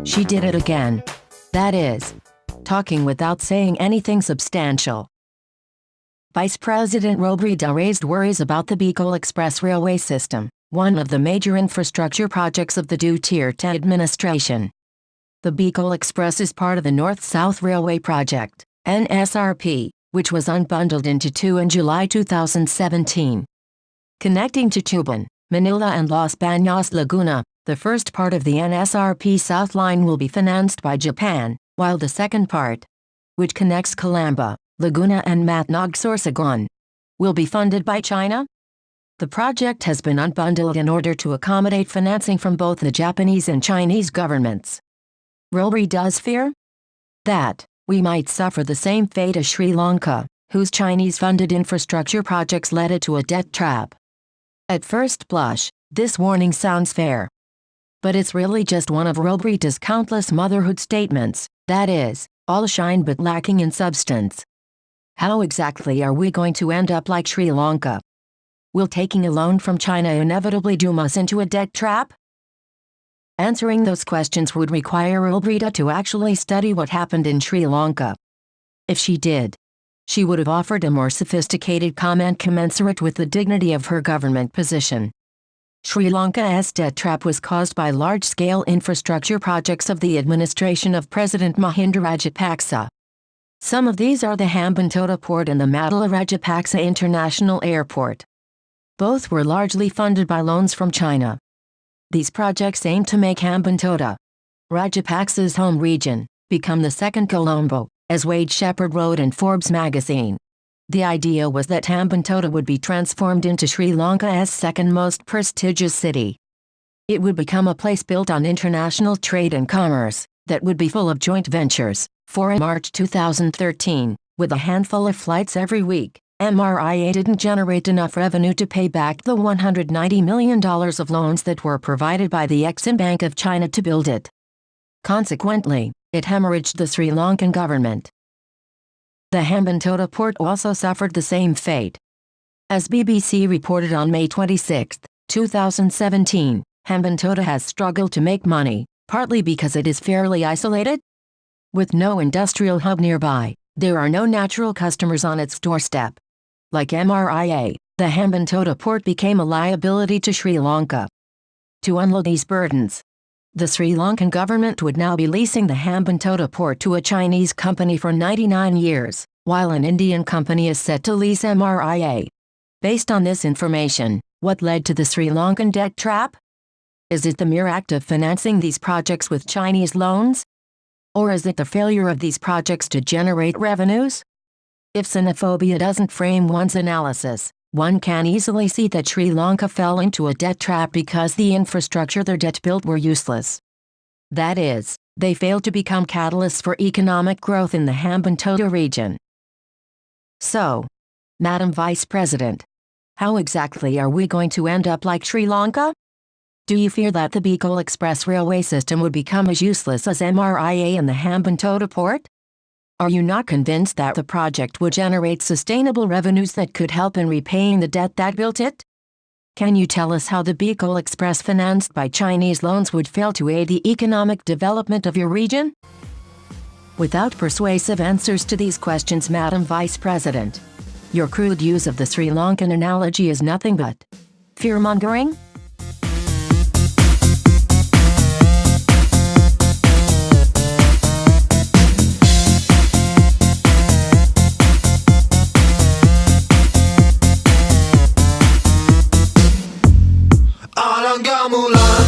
She did it again. That is, talking without saying anything substantial. Vice President Robredo raised worries about the Bicol Express railway system, one of the major infrastructure projects of the Duterte administration. The Bicol Express is part of the North-South Railway Project, NSRP, which was unbundled into two in July 2017. Connecting to Tuban, Manila and Los Baños, Laguna, the first part of the NSRP South Line will be financed by Japan, while the second part, which connects Calamba, Laguna and Matnog, Sorsogon, will be funded by China. The project has been unbundled in order to accommodate financing from both the Japanese and Chinese governments. Robredo's fear? That we might suffer the same fate as Sri Lanka, whose Chinese-funded infrastructure projects led it to a debt trap. At first blush, this warning sounds fair. But it's really just one of Robredo's countless motherhood statements, that is, all shine but lacking in substance. How exactly are we going to end up like Sri Lanka? Will taking a loan from China inevitably doom us into a debt trap? Answering those questions would require Robredo to actually study what happened in Sri Lanka. If she did, she would have offered a more sophisticated comment commensurate with the dignity of her government position. Sri Lanka's debt trap was caused by large-scale infrastructure projects of the administration of President Mahinda Rajapaksa. Some of these are the Hambantota Port and the Madala Rajapaksa International Airport. Both were largely funded by loans from China. These projects aim to make Hambantota, Rajapaksa's home region, become the second Colombo, as Wade Shepard wrote in Forbes magazine. The idea was that Hambantota would be transformed into Sri Lanka's second most prestigious city. It would become a place built on international trade and commerce, that would be full of joint ventures. In March 2013, with a handful of flights every week, MRIA didn't generate enough revenue to pay back the $190 million of loans that were provided by the Exim Bank of China to build it. Consequently, it hemorrhaged the Sri Lankan government. The Hambantota port also suffered the same fate. As BBC reported on May 26, 2017, Hambantota has struggled to make money, partly because it is fairly isolated. With no industrial hub nearby, there are no natural customers on its doorstep. Like MRIA, the Hambantota port became a liability to Sri Lanka. To unload these burdens, the Sri Lankan government would now be leasing the Hambantota port to a Chinese company for 99 years, while an Indian company is set to lease MRIA. Based on this information, what led to the Sri Lankan debt trap? Is it the mere act of financing these projects with Chinese loans? Or is it the failure of these projects to generate revenues? If xenophobia doesn't frame one's analysis, one can easily see that Sri Lanka fell into a debt trap because the infrastructure their debt built were useless. That is, they failed to become catalysts for economic growth in the Hambantota region. So, Madam Vice President, how exactly are we going to end up like Sri Lanka? Do you fear that the Bicol Express railway system would become as useless as MRIA and the Hambantota port? Are you not convinced that the project would generate sustainable revenues that could help in repaying the debt that built it? Can you tell us how the Bicol Express financed by Chinese loans would fail to aid the economic development of your region? Without persuasive answers to these questions, Madam Vice President, your crude use of the Sri Lankan analogy is nothing but fear-mongering? Alang gamulan